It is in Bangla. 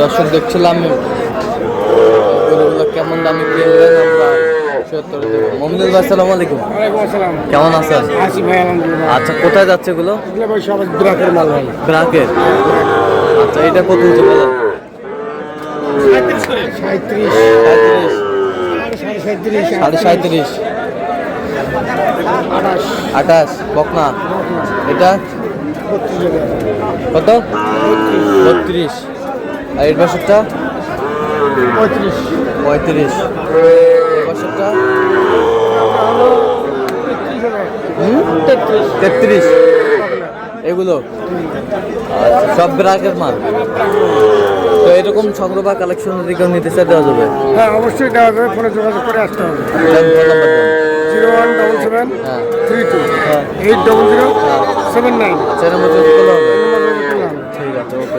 দর্শক দেখছিলাম গরুগুলো কেমন দামে কিনলেন আমরা সত্তর দেবো। মমিনুল ভাই আসসালামু আলাইকুম। কেমন আছেন? আচ্ছা, কোথায় যাচ্ছে এগুলো? ব্রাকের মাল ভাই, ব্রাকের। আচ্ছা, এটা কত হচ্ছে বলেন? 37, 37.5, 28 বকনা। এটা কত? 32। আর এর বছরটা 35। এই বছরটা 33। এগুলো আচ্ছা, সব ব্রাকের মাল। তো এরকম সংগ্রহ বা কালেকশন যদি কেউ নিতে চাই দেওয়া যাবে? হ্যাঁ অবশ্যই দেওয়া যাবে, ফোনে যোগাযোগ করে আসতে হবে। 017732 800 79। আচ্ছা, এর মধ্যে করলে হবে। ঠিক আছে, ওকে।